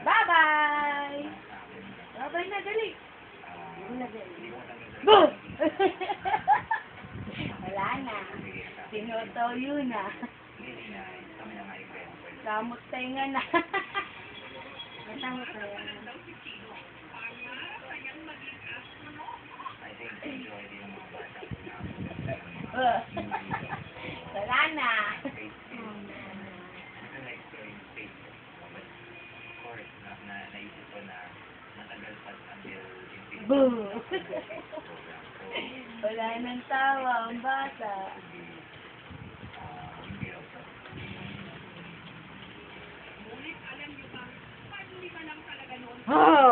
Bye-bye! Bye-bye na, dali. Go! Wala na. Tinotoyo na. Kamot tayo na. Matamot tayo na. Wala na. Boo! Wala nang tawa ang bata. Oh!